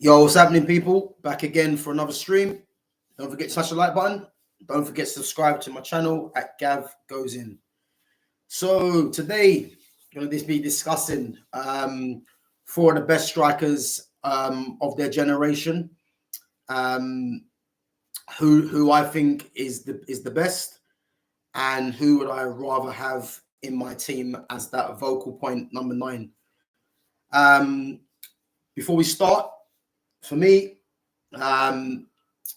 Yo, what's happening, people? Back again for another stream. Don't forget to smash the like button. Don't forget to subscribe to my channel at Gav Goes In. So today, going to be discussing four of the best strikers of their generation. Who I think is the best, and who would I rather have in my team as that vocal point number 9. Before we start, for me, Sergio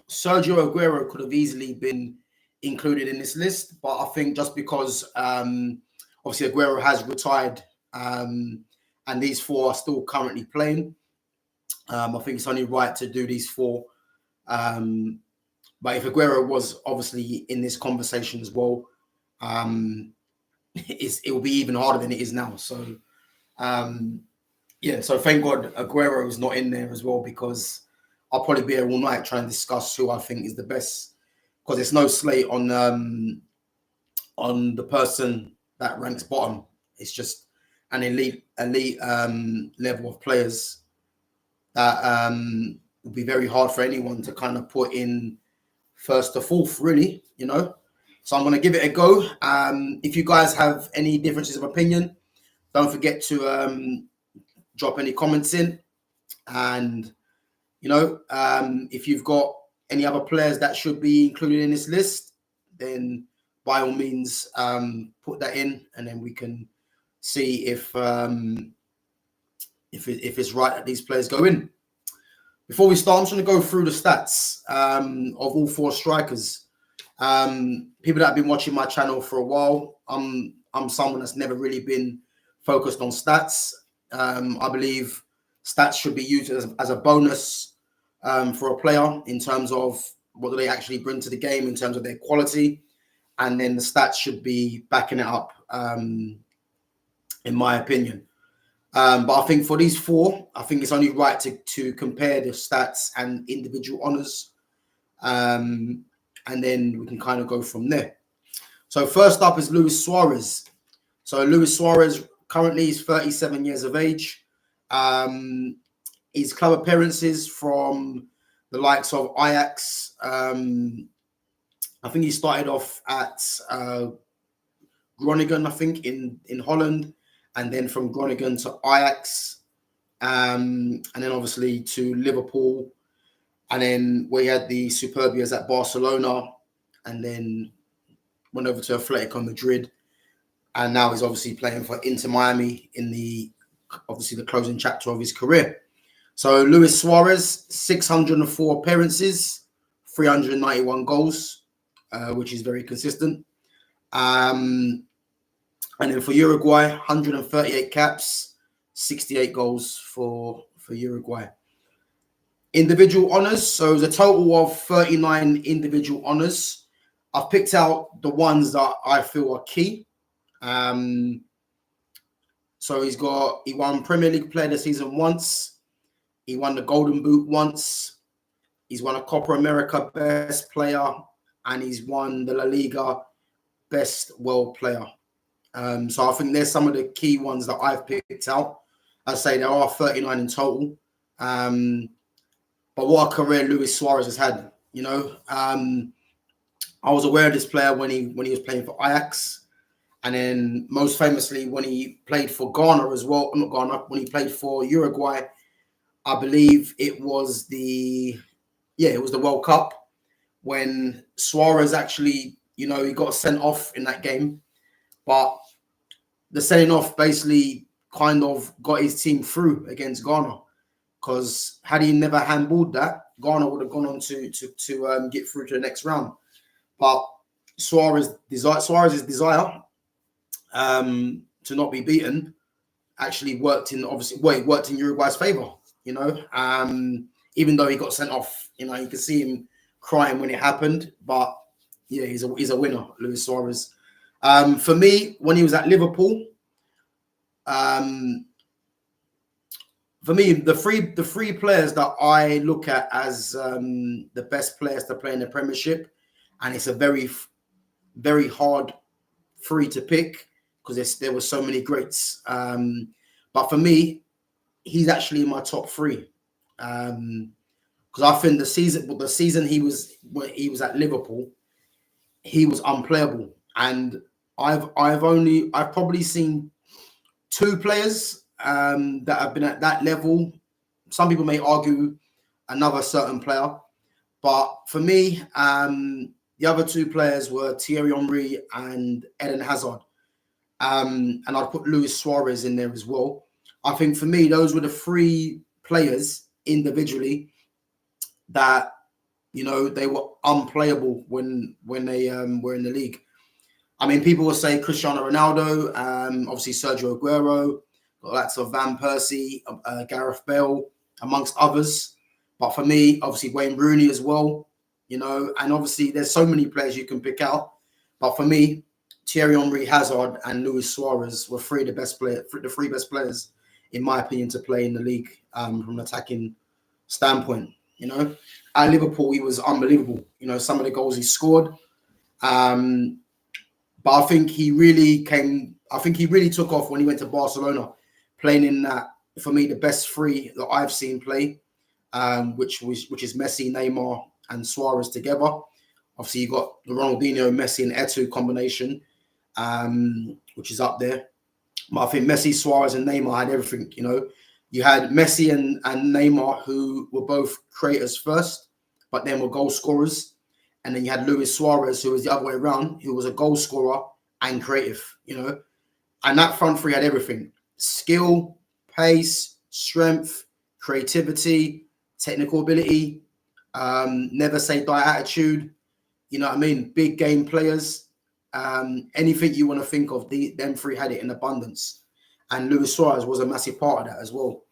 Aguero could have easily been included in this list, but I think just because obviously Aguero has retired and these four are still currently playing, I think it's only right to do these four. But if Aguero was obviously in this conversation as well, it will be even harder than it is now. So, yeah, so thank God Aguero is not in there as well, because I'll probably be here all night trying to discuss who I think is the best, because there's no slate on the person that ranks bottom. It's just an elite level of players that would be very hard for anyone to kind of put in first to fourth, really, you know. So I'm going to give it a go. If you guys have any differences of opinion, don't forget to drop any comments in. And, you know, if you've got any other players that should be included in this list, then by all means, put that in, and then we can see if it's right that these players go in. Before we start, I'm just going to go through the stats of all four strikers. People that have been watching my channel for a while, I'm someone that's never really been focused on stats. I believe stats should be used as a bonus for a player in terms of what do they actually bring to the game in terms of their quality, and then the stats should be backing it up, in my opinion. But I think for these four, I think it's only right to compare the stats and individual honours, and then we can kind of go from there. So first up is Luis Suarez. So Luis Suarez currently is 37 years of age. His club appearances from the likes of Ajax. I think he started off at Groningen, I think, in Holland, and then from Groningen to Ajax, and then obviously to Liverpool, and then we had the Superbias at Barcelona, and then went over to Atletico Madrid, and now he's obviously playing for Inter Miami in the closing chapter of his career. So Luis Suarez, 604 appearances, 391 goals, which is very consistent. And then for Uruguay, 138 caps, 68 goals for Uruguay. Individual honours. So there's a total of 39 individual honours. I've picked out the ones that I feel are key. So he won Premier League Player of the Season once. He won the Golden Boot once. He's won a Copa America Best Player, and he's won the La Liga Best World Player. So I think there's some of the key ones that I've picked out. I say there are 39 in total. But what a career Luis Suarez has had, you know. I was aware of this player when he was playing for Ajax, and then most famously when he played for Ghana as well. Not Ghana, when he played for Uruguay. I believe it was the World Cup when Suarez actually, you know, he got sent off in that game. But the sending off basically kind of got his team through against Ghana, because had he never handballed that, Ghana would have gone on to get through to the next round. But Suarez's desire to not be beaten actually worked in Uruguay's favour. You know, even though he got sent off, you know, you could see him crying when it happened. But yeah, he's a winner, Luis Suarez. For me, when he was at Liverpool, for me, the three players that I look at as the best players to play in the Premiership, and it's a very, very hard three to pick because there were so many greats. But for me, he's actually in my top three. Because I think the season when he was at Liverpool, he was unplayable. And I've probably seen two players that have been at that level. Some people may argue another certain player, but for me, the other two players were Thierry Henry and Eden Hazard. And I'd put Luis Suarez in there as well. I think for me, those were the three players individually that, you know, they were unplayable when they were in the league. I mean, people will say Cristiano Ronaldo, obviously Sergio Aguero, lots of Van Persie, Gareth Bale, amongst others. But for me, obviously Wayne Rooney as well, you know, and obviously there's so many players you can pick out. But for me, Thierry Henry, Hazard, and Luis Suarez were the three best players, in my opinion, to play in the league from an attacking standpoint. You know, at Liverpool, he was unbelievable. You know, some of the goals he scored. But I think he really took off when he went to Barcelona, playing in that, for me, the best three that I've seen play, which is Messi, Neymar, and Suarez together. Obviously, you got the Ronaldinho, Messi, and Eto'o combination, which is up there. But I think Messi, Suarez, and Neymar had everything. You know, you had Messi and Neymar, who were both creators first, but then were goal scorers. And then you had Luis Suarez, who was the other way around, who was a goal scorer and creative, you know. And that front three had everything: skill, pace, strength, creativity, technical ability, never say die attitude. You know what I mean? Big game players. Anything you want to think of, them three had it in abundance. And Luis Suarez was a massive part of that as well.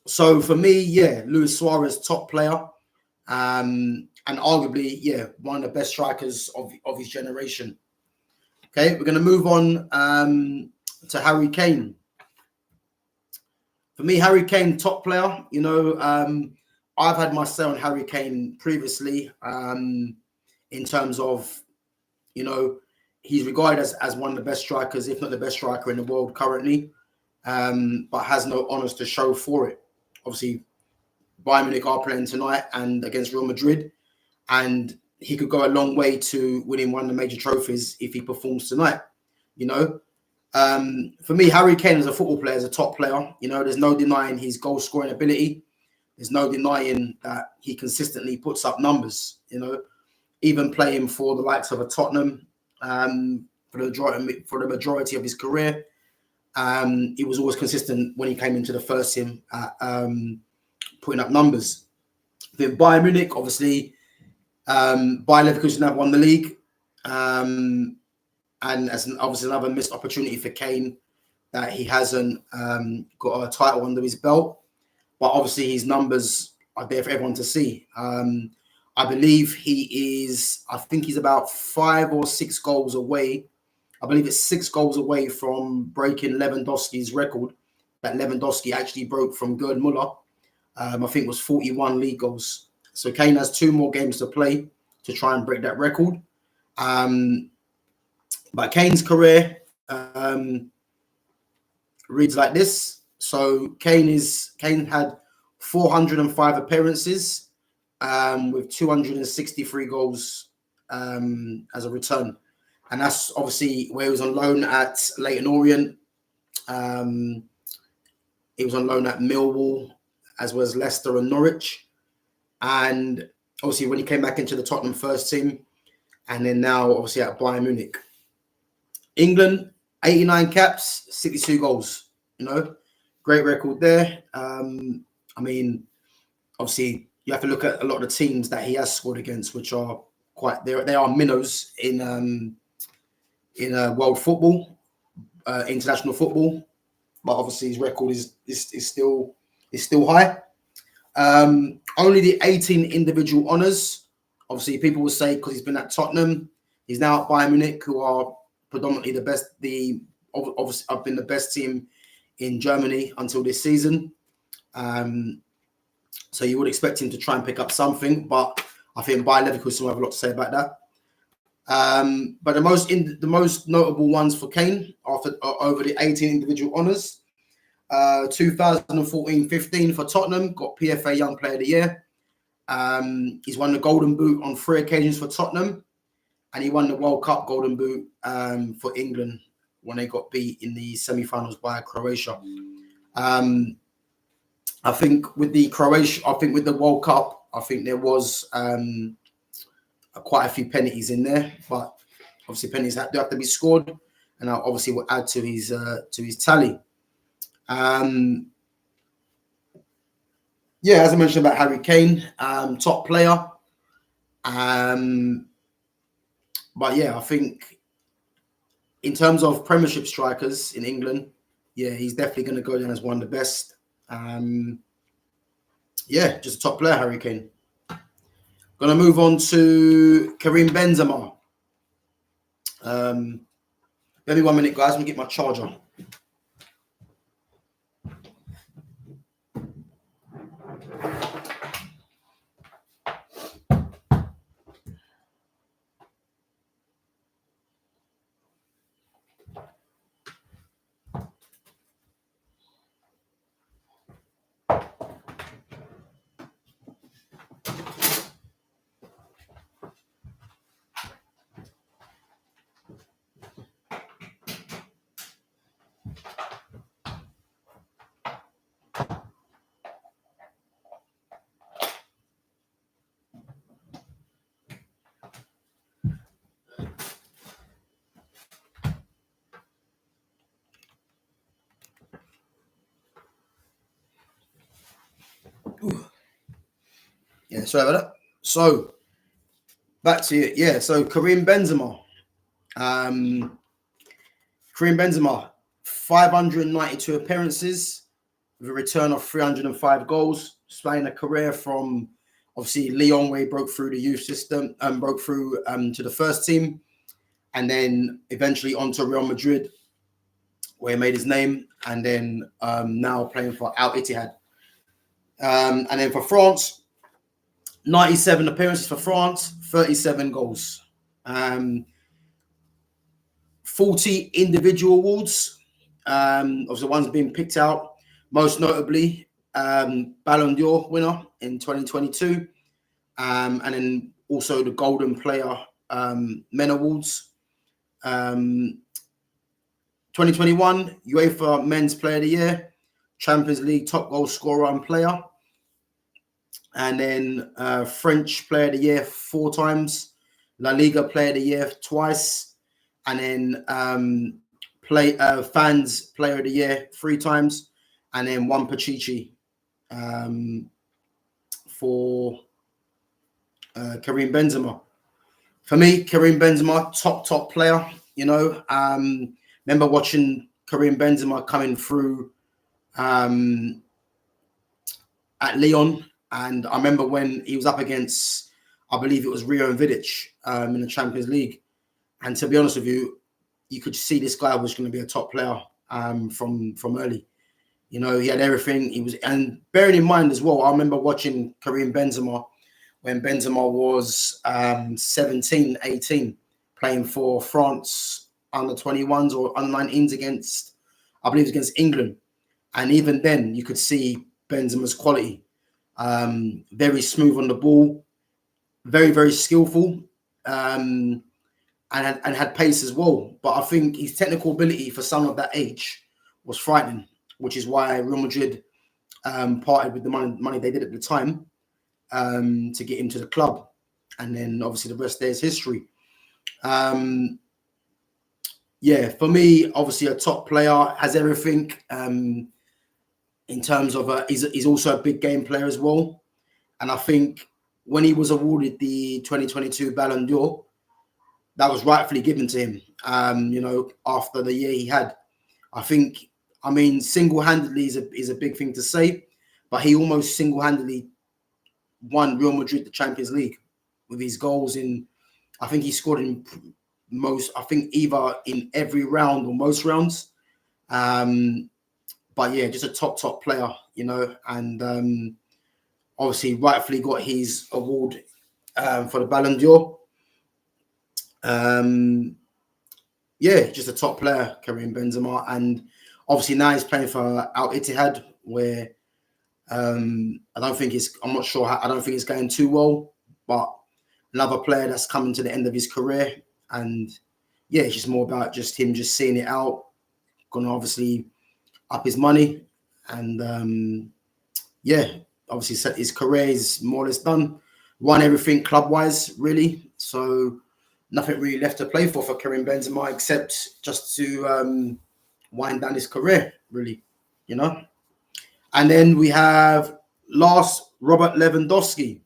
So for me, yeah, Luis Suarez, top player. And arguably, yeah, one of the best strikers of his generation. Okay, we're going to move on to Harry Kane. For me, Harry Kane, top player. You know, I've had my say on Harry Kane previously in terms of, you know, he's regarded as one of the best strikers, if not the best striker in the world currently, but has no honours to show for it. Obviously, Bayern Munich are playing tonight and against Real Madrid, and he could go a long way to winning one of the major trophies if he performs tonight. You know, for me, Harry Kane as a football player is a top player. You know, there's no denying his goal scoring ability. There's no denying that he consistently puts up numbers. You know, even playing for the likes of a Tottenham for the majority of his career, he was always consistent when he came into the first team at putting up numbers. Then Bayern Munich, obviously, Bayer Leverkusen have won the league, and as obviously another missed opportunity for Kane that he hasn't got a title under his belt. But obviously his numbers are there for everyone to see. I believe I think he's about 5 or 6 goals away. I believe it's 6 goals away from breaking Lewandowski's record that Lewandowski actually broke from Gerd Müller. I think it was 41 league goals. So Kane has 2 more games to play to try and break that record. But Kane's career reads like this. So Kane had 405 appearances with 263 goals as a return. And that's obviously where he was on loan at Leyton Orient. He was on loan at Millwall, as well as Leicester and Norwich. And obviously when he came back into the Tottenham first team, and then now obviously at Bayern Munich. England, 89 caps, 62 goals. You know, great record there. I mean, obviously you have to look at a lot of the teams that he has scored against, which are they are minnows in world football, international football. But obviously his record is still high. Only the 18 individual honours. Obviously, people will say because he's been at Tottenham, he's now at Bayern Munich, who are predominantly the best. Obviously have been the best team in Germany until this season. So you would expect him to try and pick up something, but I think Bayer Leverkusen will have a lot to say about that. But the most notable ones for Kane over the 18 individual honours. 2014-15 for Tottenham, got PFA Young Player of the Year. He's won the Golden Boot on 3 occasions for Tottenham, and he won the World Cup Golden Boot for England when they got beat in the semi-finals by Croatia. I think with the World Cup, I think there was quite a few penalties in there, but obviously penalties do have to be scored, and I obviously will add to his tally. Yeah, as I mentioned about Harry Kane, top player. But yeah, I think in terms of Premiership strikers in England, yeah, he's definitely going to go down as one of the best. Yeah, just a top player, Harry Kane. Going to move on to Karim Benzema. Give me 1 minute, guys. Let me get my charger. Yeah, sorry about that. So back to it. Yeah, so Karim Benzema. Karim Benzema, 592 appearances with a return of 305 goals, spanning a career from obviously Lyon, where he broke through the youth system and broke through to the first team, and then eventually onto Real Madrid, where he made his name, and then now playing for Al Ittihad. And then for France, 97 appearances for France, 37 goals. 40 individual awards of the ones being picked out, most notably Ballon d'Or winner in 2022, and then also the Golden Player Men Awards. 2021 UEFA Men's Player of the Year, Champions League top goal scorer and player, and then French Player of the Year 4 times, La Liga Player of the Year twice, and then Fans Player of the Year 3 times, and then 1 Pachichi for Karim Benzema. For me, Karim Benzema, top player. You know, remember watching Karim Benzema coming through at Lyon, and I remember when he was up against, I believe it was Rio and Vidic in the Champions League. And to be honest with you, you could see this guy was going to be a top player from early. You know, he had everything. He was, and bearing in mind as well, I remember watching Karim Benzema when Benzema was 17, 18, playing for France under 21s or under 19s against, I believe, against England. And even then, you could see Benzema's quality. Very smooth on the ball, very, very skillful, and had pace as well. But I think his technical ability for someone of that age was frightening, which is why Real Madrid parted with the money they did at the time to get him to the club. And then obviously the rest there is history. Yeah, for me, obviously a top player, has everything. In terms of he's also a big game player as well. And I think when he was awarded the 2022 Ballon d'Or, that was rightfully given to him, you know, after the year he had. I think, I mean, single-handedly is a big thing to say, but he almost single-handedly won Real Madrid the Champions League with his goals in, I think he scored in most, I think either in every round or most rounds. But yeah, just a top player, you know, and obviously rightfully got his award for the Ballon d'Or. Yeah, just a top player, Karim Benzema. And Obviously now he's playing for Al Ittihad, where I don't think it's. I'm not sure. I don't think it's going too well. But another player that's coming to the end of his career, and yeah, it's just more about just him just seeing it out. Gonna obviously up his money, and yeah, obviously his career is more or less done. Won everything club wise, really. So nothing really left to play for Karim Benzema except just to wind down his career, really, you know. And then we have last Robert Lewandowski.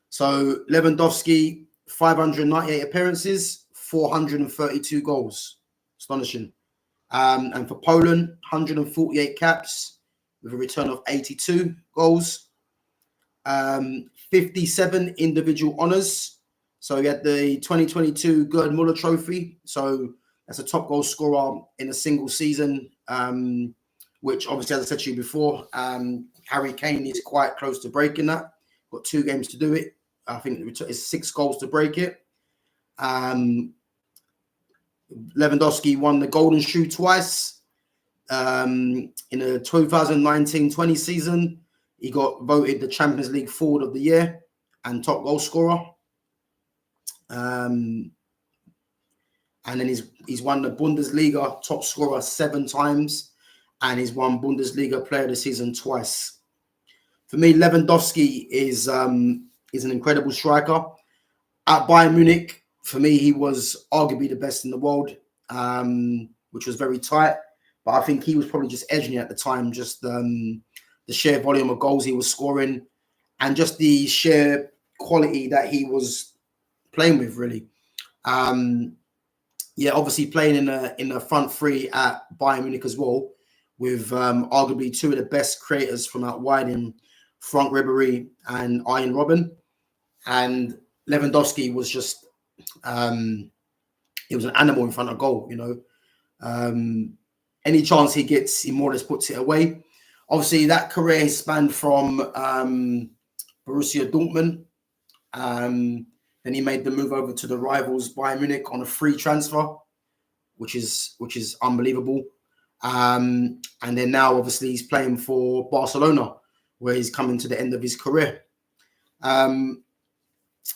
So Lewandowski, 598 appearances, 432 goals. Astonishing. And for Poland, 148 caps with a return of 82 goals. 57 individual honours. So he had the 2022 Gerd Muller Trophy. So that's a top goal scorer in a single season, which obviously, as I said to you before, Harry Kane is quite close to breaking that. Got 2 games to do it. I think it's 6 goals to break it. Lewandowski won the Golden Shoe twice. In the 2019-20 season, he got voted the Champions League Forward of the Year and top goal scorer. And then he's won the Bundesliga top scorer 7 times, and he's won Bundesliga Player of the Season twice. For me, Lewandowski is an incredible striker. At Bayern Munich, for me, he was arguably the best in the world, which was very tight. But I think he was probably just edging it at the time, just the sheer volume of goals he was scoring and just the sheer quality that he was playing with, really. Yeah, obviously playing in the front three at Bayern Munich as well, with arguably 2 of the best creators from out wide in Frank Ribery and Arjen Robben. And Lewandowski was just, he was an animal in front of goal, you know. Any chance he gets, he more or less puts it away. Obviously, that career has spanned from Borussia Dortmund. Then he made the move over to the rivals Bayern Munich on a free transfer, which is unbelievable. And then now, obviously, he's playing for Barcelona, where he's coming to the end of his career.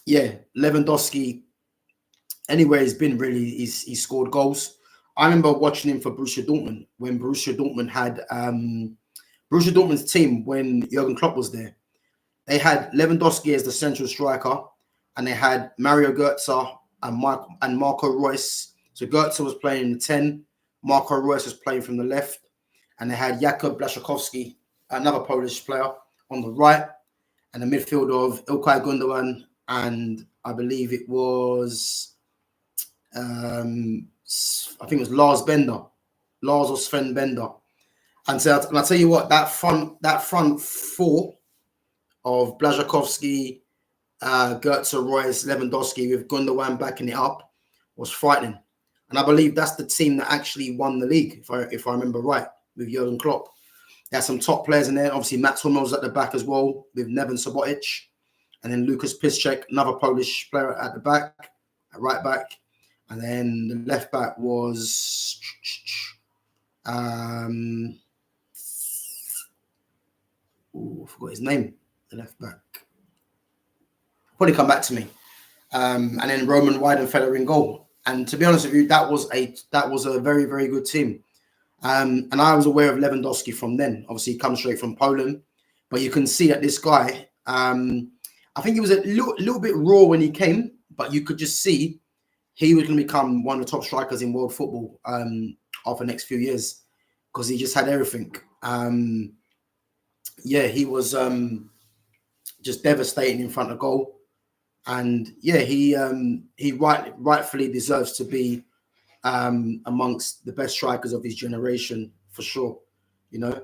Yeah, Lewandowski, anywhere he's been, really, he's scored goals. I remember watching him for Borussia Dortmund when Borussia Dortmund had Borussia Dortmund's team when Jurgen Klopp was there. They had Lewandowski as the central striker, and they had Mario Götze and Marco Reus. So Götze was playing in the 10, Marco Reus was playing from the left, and they had Jakub Blaszczykowski, another Polish player, on the right, and the midfield of Ilkay Gundogan, and I believe it was, I think it was Lars or Sven Bender. And so, and I'll tell you what, that front 4 of Blaszczykowski, Götze, Reus, Lewandowski with Gundogan backing it up was frightening. And I believe that's the team that actually won the league, if I remember right, with Jurgen Klopp. There's some top players in there. Obviously, Mats Hummels at the back as well, with Neven Subotic. And then Lucas Piszczek, another Polish player at the back, at right back. And then the left back was... I forgot his name, the left back. Probably come back to me. And then Roman Weidenfeller in goal. And to be honest with you, that was a very, very good team. And I was aware of Lewandowski from then. Obviously, he comes straight from Poland. But you can see that this guy, I think he was a little bit raw when he came, but you could just see he was going to become one of the top strikers in world football over the next few years, because he just had everything. Yeah, he was just devastating in front of goal. And yeah, he rightfully deserves to be amongst the best strikers of his generation, for sure, you know.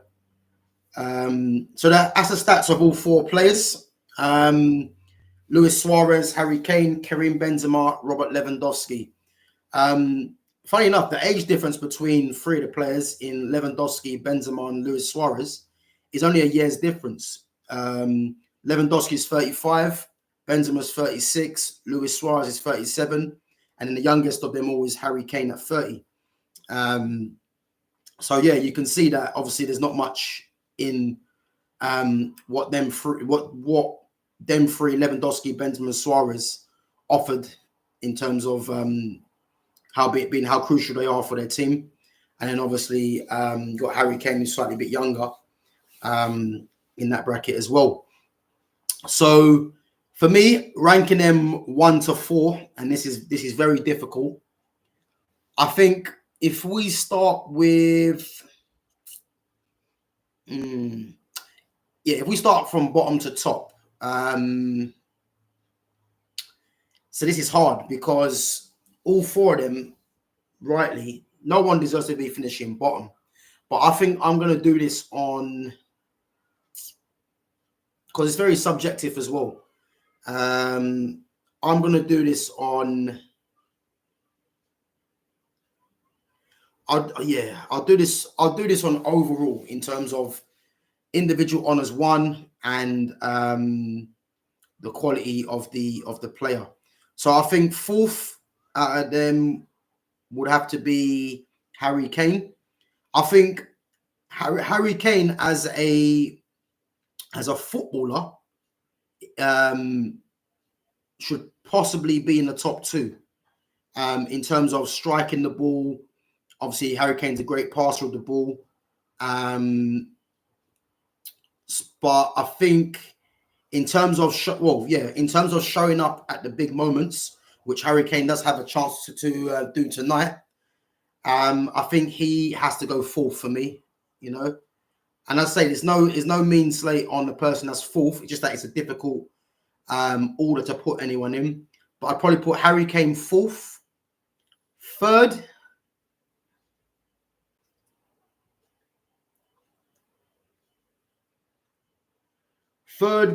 So that's the stats of all 4 players. Luis Suarez, Harry Kane, Karim Benzema, Robert Lewandowski. Funny enough, the age difference between 3 of the players in Lewandowski, Benzema, and Luis Suarez is only a year's difference. Lewandowski is 35, Benzema's 36, Luis Suarez is 37, and then the youngest of them all is Harry Kane at 30. So yeah, you can see that obviously there's not much in what them three, what them three, Lewandowski, Benzema, Suarez offered in terms of how crucial they are for their team. And then obviously you got Harry Kane, who's slightly a bit younger in that bracket as well. So for me, ranking them 1 to 4, and this is very difficult. I think if we start with, if we start from bottom to top, so this is hard because all four of them, rightly, no one deserves to be finishing bottom. But I think I'm going to do this on, because it's very subjective as well. I'm going to do this on, I'll do this on overall in terms of individual honors won and the quality of the player. So I think fourth out of them would have to be Harry Kane. I think Harry Kane as a footballer should possibly be in the top 2 in terms of striking the ball. Obviously, Harry Kane's a great passer of the ball. But I think in terms of showing up at the big moments, which Harry Kane does have a chance to do tonight, I think he has to go fourth for me, you know. And I say there's no mean slate on the person that's fourth. It's just that it's a difficult order to put anyone in. But I'd probably put Harry Kane fourth. Third,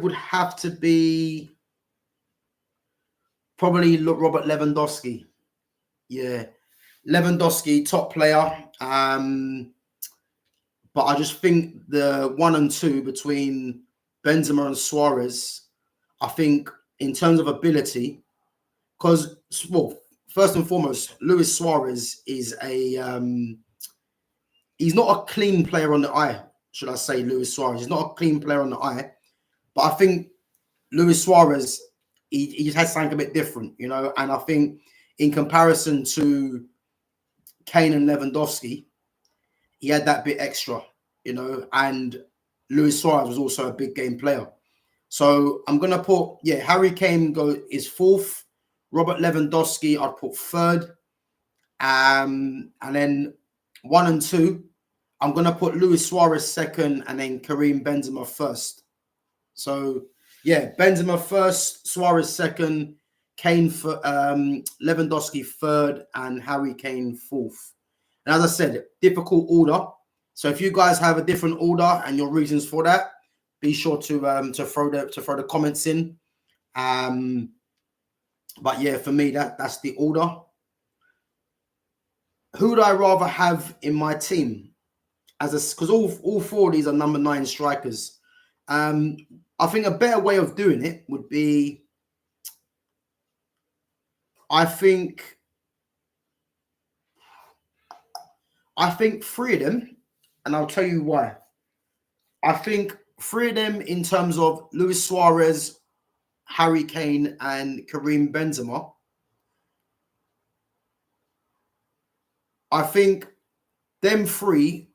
would have to be probably Robert Lewandowski. Yeah, Lewandowski, top player. But I just think the 1 and 2 between Benzema and Suarez, I think in terms of ability, because, well, first and foremost, Luis Suarez is he's not a clean player on the eye, should I say, Luis Suarez. He's not a clean player on the eye. But I think Luis Suarez, he just has something a bit different, you know. And I think in comparison to Kane and Lewandowski, he had that bit extra, you know. And Luis Suarez was also a big game player. So I'm going to put, Harry Kane is fourth. Robert Lewandowski, I'd put third. And then 1 and 2, I'm going to put Luis Suarez second and then Karim Benzema first. So, Benzema first, Suarez second, Kane for Lewandowski third, and Harry Kane fourth. And as I said, difficult order. So if you guys have a different order and your reasons for that, be sure to throw the comments in. But yeah, for me, that's the order. Who would I rather have in my team? Because all 4 of these are number 9 strikers. I think a better way of doing it would be, I think 3 of them, and I'll tell you why. I think 3 of them in terms of Luis Suarez, Harry Kane, and Karim Benzema. I think them 3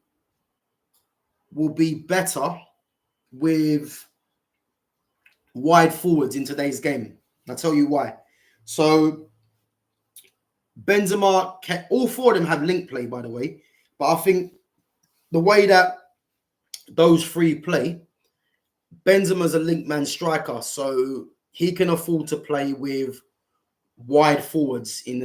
will be better with wide forwards in today's game. I'll tell you why. So Benzema, all 4 of them have link play, by the way. But I think the way that those 3 play, Benzema's a link man striker, so he can afford to play with wide forwards in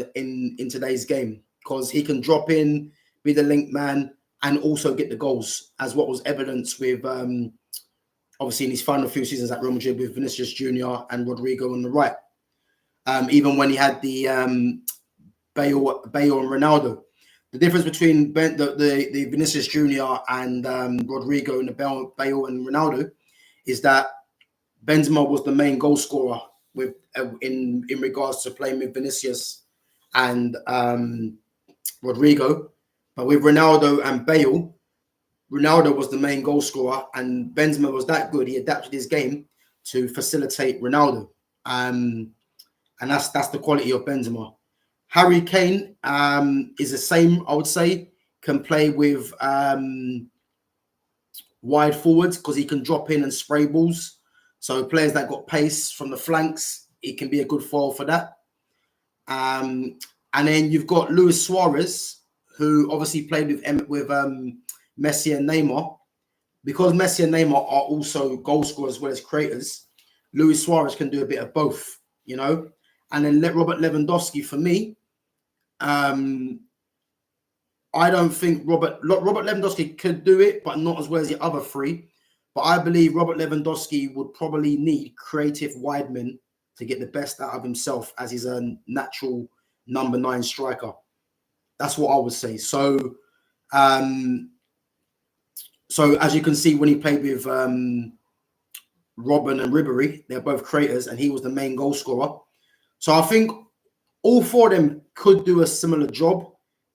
today's game because he can drop in, be the link man, and also get the goals, as what was evidenced with obviously in his final few seasons at Real Madrid with Vinicius Jr. and Rodrigo on the right. Even when he had the Bale and Ronaldo. The difference between the Vinicius Jr. and Rodrigo and the Bale and Ronaldo is that Benzema was the main goal scorer with in regards to playing with Vinicius and Rodrigo. But with Ronaldo and Bale, Ronaldo was the main goal scorer, and Benzema was that good. He adapted his game to facilitate Ronaldo, and that's the quality of Benzema. Harry Kane is the same, I would say. Can play with wide forwards because he can drop in and spray balls. So players that got pace from the flanks, it can be a good foil for that. And then you've got Luis Suarez, who obviously played with Messi and Neymar. Because Messi and Neymar are also goal scorers as well as creators, Luis Suarez can do a bit of both, you know. And then Robert Lewandowski, for me, I don't think Robert Lewandowski could do it, but not as well as the other three. But I believe Robert Lewandowski would probably need creative wide men to get the best out of himself, as he's a natural number 9 striker. That's what I would say. So as you can see, when he played with Robben and Ribéry, they're both creators, and he was the main goal scorer. So I think all 4 of them could do a similar job.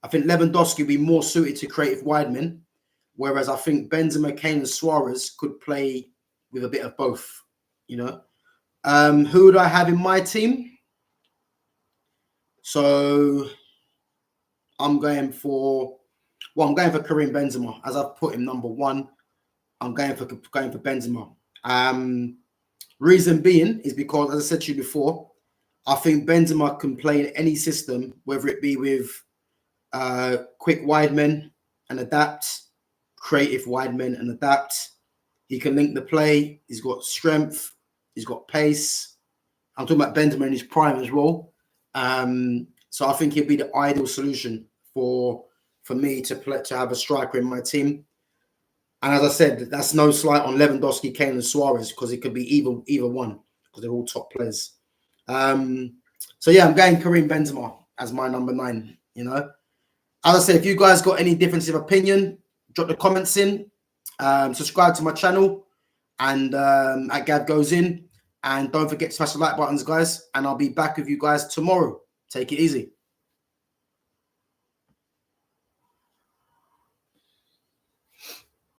I think Lewandowski would be more suited to creative wide men, whereas I think Benzema, Kane, and Suarez could play with a bit of both, you know. Who would I have in my team? So I'm going for Karim Benzema, as I've put him number 1. I'm going for Benzema. Reason being is because, as I said to you before, I think Benzema can play in any system, whether it be with quick wide men and adapt, creative wide men and adapt. He can link the play. He's got strength. He's got pace. I'm talking about Benzema in his prime as well. So I think he'll be the ideal solution for me to have a striker in my team. And as I said, that's no slight on Lewandowski, Kane, and Suarez, because it could be either one, because they're all top players. So yeah, I'm going Karim Benzema as my number 9. You know, as I said, if you guys got any difference of opinion, drop the comments in. Subscribe to my channel, and at Gav Goes In. And don't forget to smash the like buttons, guys. And I'll be back with you guys tomorrow. Take it easy.